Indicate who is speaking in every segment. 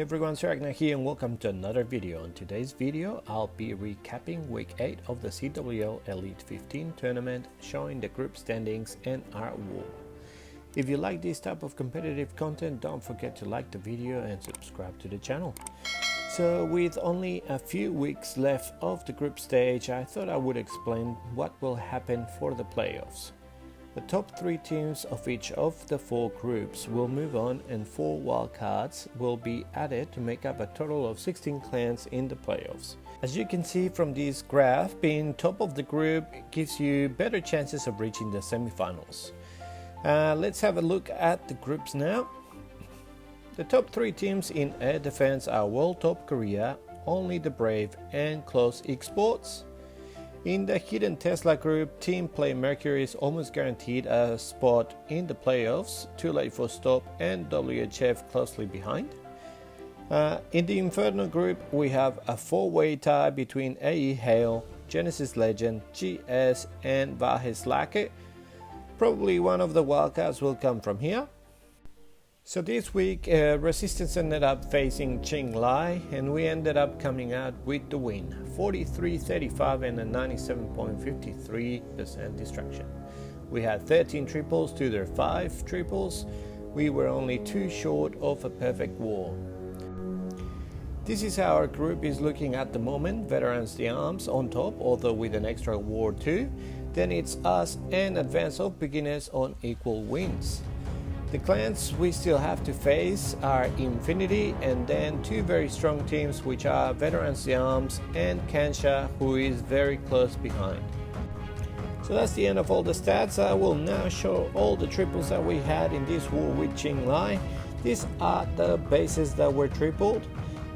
Speaker 1: everyone, it's Agnach here and welcome to another video. In today's video, I'll be recapping week 8 of the CWL Elite 15 tournament, showing the group standings and our wall. If you like this type of competitive content, don't forget to like the video and subscribe to the channel. So with only a few weeks left of the group stage, I thought I would explain what will happen for the playoffs. The top 3 teams of each of the 4 groups will move on, and 4 wildcards will be added to make up a total of 16 clans in the playoffs. As you can see from this graph, being top of the group gives you better chances of reaching the semifinals. Let's have a look at the groups now. The top 3 teams in air defense are World Top Korea, Only the Brave and Close Exports. In the Hidden Tesla group, Team Play Mercury is almost guaranteed a spot in the playoffs, Too Late for Stop and WHF closely behind. In the Inferno group, we have a 4-way tie between AE Hale, Genesis Legend, GS and Vahes Lake. Probably one of the wildcards will come from here. So this week, Resistance ended up facing Chinglai, and we ended up coming out with the win, 43-35 and a 97.53% distraction. We had 13 triples to their 5 triples. We were only 2 short of a perfect war. This is how our group is looking at the moment. Veterans the Arms on top, although with an extra war too. Then it's us and Advance of Beginners on equal wins. The clans we still have to face are Infinity and then 2 very strong teams, which are Veterans the Arms and Kansha, who is very close behind. So that's the end of all the stats. I will now show all the triples that we had in this war with Chinglai. These are the bases that were tripled.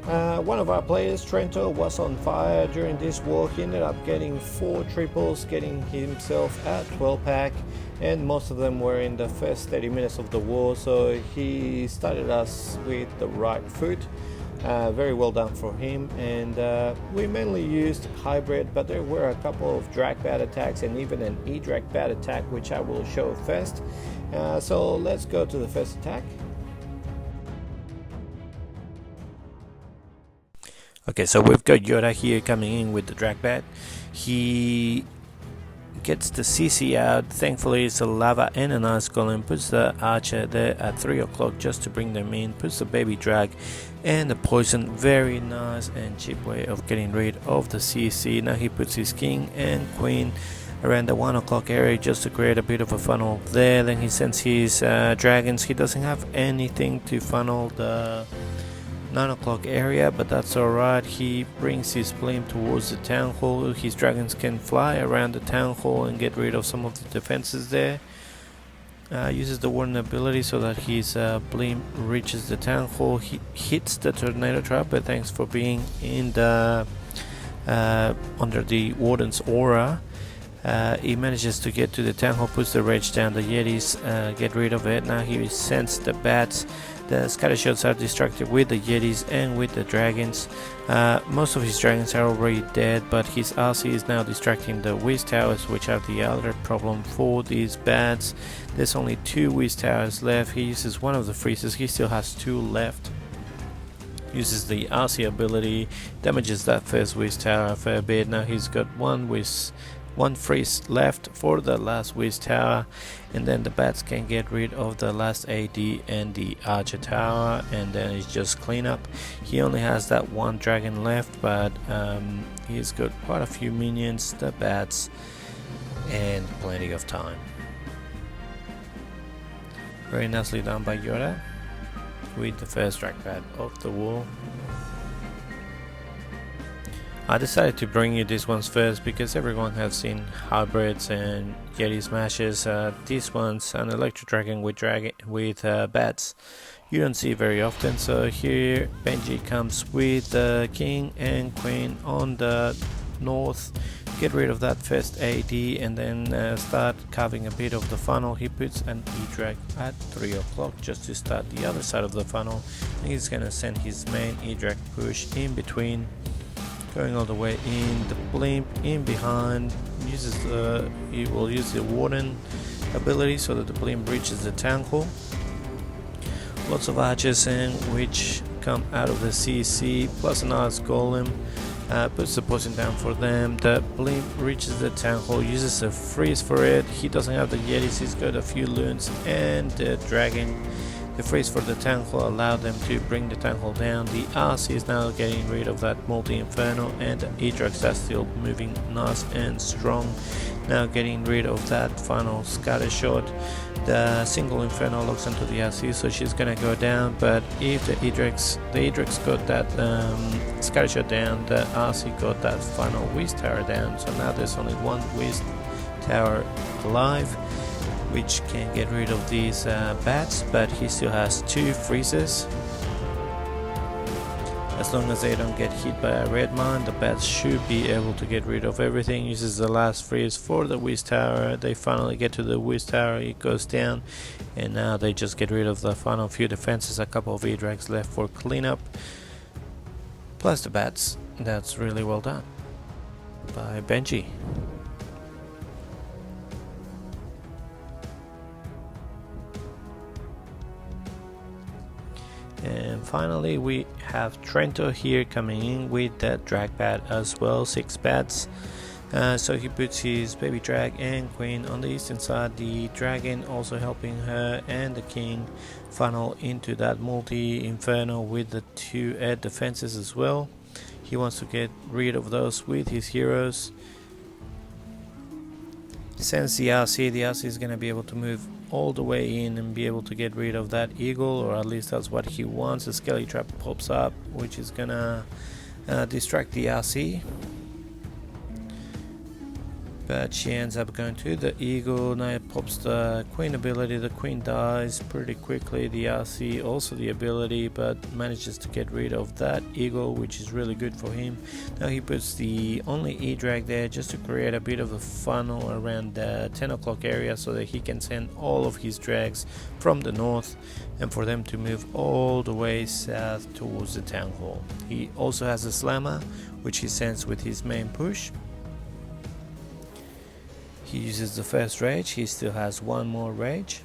Speaker 1: One of our players, Trento, was on fire during this war. He ended up getting 4 triples, getting himself a 12-pack, and most of them were in the first 30 minutes of the war, so he started us with the right foot. Very well done for him, and we mainly used hybrid, but there were a couple of drag bat attacks and even an edrag bat attack, which I will show first. So let's go to the first attack. Okay, so we've got Yoda here coming in with the drag bat. He gets the CC out. Thankfully it's a lava and an ice golem. Puts the archer there at 3 o'clock just to bring them in. Puts the baby drag and the poison. Very nice and cheap way of getting rid of the CC. Now he puts his king and queen around the 1 o'clock area just to create a bit of a funnel there. Then he sends his dragons. He doesn't have anything to funnel the 9 o'clock area, but that's alright. He brings his blimp towards the town hall. His dragons can fly around the town hall and get rid of some of the defenses there. Uses the warden ability so that his blimp reaches the town hall. He hits the tornado trap, but thanks for being in the under the warden's aura. He manages to get to the town hall, puts the rage down, the Yetis get rid of it. Now he sends the bats. The scatter shots are destructive with the Yetis and with the dragons. Most of his dragons are already dead, but his RC is now distracting the Whiz Towers, which are the other problem for these bats. There's only 2 Whiz Towers left. He uses one of the freezes. He still has 2 left. Uses the RC ability, damages that first Whiz Tower a fair bit. Now he's got one freeze left for the last Whiz Tower, and then the bats can get rid of the last AD and the Archer Tower, and then it's just clean up. He only has that 1 dragon left, but he's got quite a few minions, the bats, and plenty of time. Very nicely done by Yoda with the first drag bat of the war. I decided to bring you these ones first because everyone has seen hybrids and Yeti smashes. This one's an electro dragon with bats. You don't see very often. So here Benji comes with the king and queen on the north. Get rid of that first AD and then start carving a bit of the funnel. He puts an edrag at 3 o'clock just to start the other side of the funnel. And he's gonna send his main edrag push in between, going all the way in. The blimp in behind he will use the warden ability so that the blimp reaches the town hall. Lots of archers, and which come out of the CC, plus an Ice Golem. Puts the poison down for them. The blimp reaches the town hall, uses a freeze for it. He doesn't have the Yetis, he's got a few loons and the dragon. The freeze for the town hall allowed them to bring the town hall down. The RC is now getting rid of that multi-inferno, and the edrags are still moving nice and strong. Now getting rid of that final scatter shot. The single inferno locks onto the RC, so she's gonna go down. But if the edrags got that scatter shot down, the RC got that final whiz tower down. So now there's only one whiz tower alive, which can get rid of these bats, but he still has 2 freezes. As long as they don't get hit by a red mine, the bats should be able to get rid of everything. Uses the last freeze for the whiz tower. They finally get to the whiz tower, it goes down, and now they just get rid of the final few defenses. A couple of edrags left for cleanup, plus the bats. That's really well done by Benji. And finally we have Trento here coming in with that drag bat as well, 6 bats. So he puts his baby drag and queen on the eastern side, the dragon also helping her, and the king funnel into that multi-inferno with the 2 air defenses as well. He wants to get rid of those with his heroes. Sends the RC is going to be able to move all the way in and be able to get rid of that eagle, or at least that's what he wants. The skelly trap pops up, which is gonna distract the RC, but she ends up going to the eagle. Now it pops the queen ability, the queen dies pretty quickly. The RC also the ability, but manages to get rid of that eagle, which is really good for him. Now he puts the only edrag there just to create a bit of a funnel around the 10 o'clock area, so that he can send all of his drags from the north and for them to move all the way south towards the town hall. He also has a slammer, which he sends with his main push. He uses the first rage, he still has 1 more rage.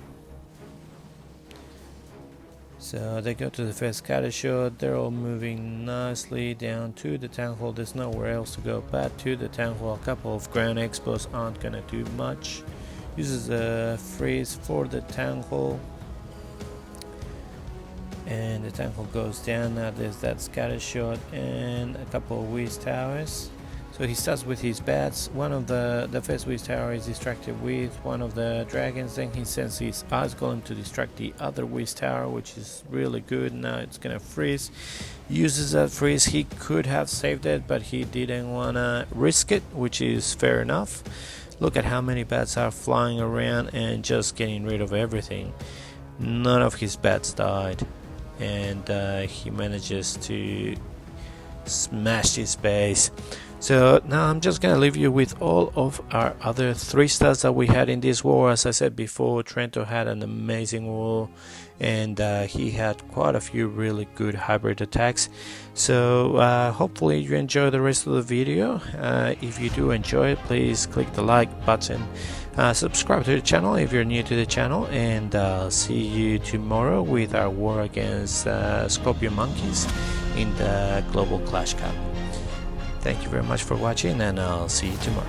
Speaker 1: So they go to the first scatter shot. They're all moving nicely down to the town hall. There's nowhere else to go but to the town hall. A couple of ground expos aren't gonna do much. Uses a freeze for the town hall, and the town hall goes down. Now there's that scatter shot and a couple of whiz towers. So he starts with his bats. One of the first whiz tower is distracted with one of the dragons. Then he sends his ice golem to distract the other whiz tower, which is really good. Now it's gonna freeze. Uses that freeze. He could have saved it, but he didn't wanna risk it, which is fair enough. Look at how many bats are flying around and just getting rid of everything. None of his bats died, and he manages to smash his base. So now I'm just gonna leave you with all of our other 3 stars that we had in this war. As I said before, Trento had an amazing war, and he had quite a few really good hybrid attacks. So hopefully you enjoy the rest of the video. If you do enjoy it, please click the like button, subscribe to the channel if you're new to the channel, and see you tomorrow with our war against Scorpion Monkeys in the Global Clash Cup. Thank you very much for watching, and I'll see you tomorrow.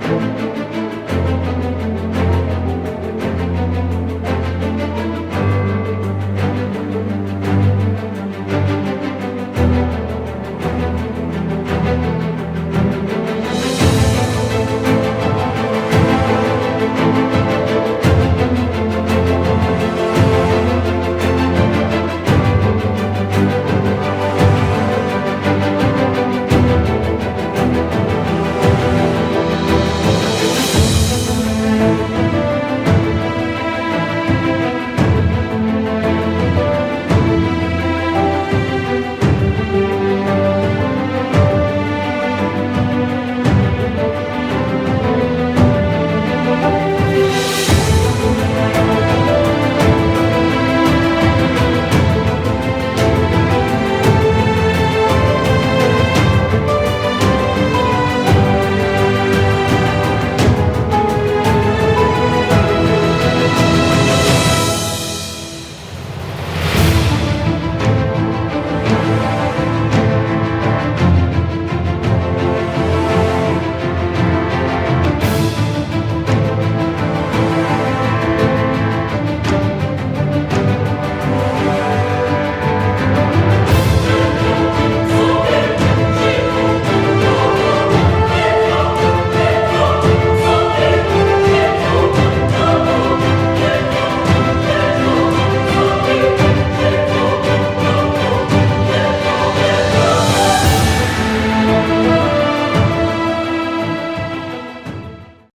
Speaker 2: you.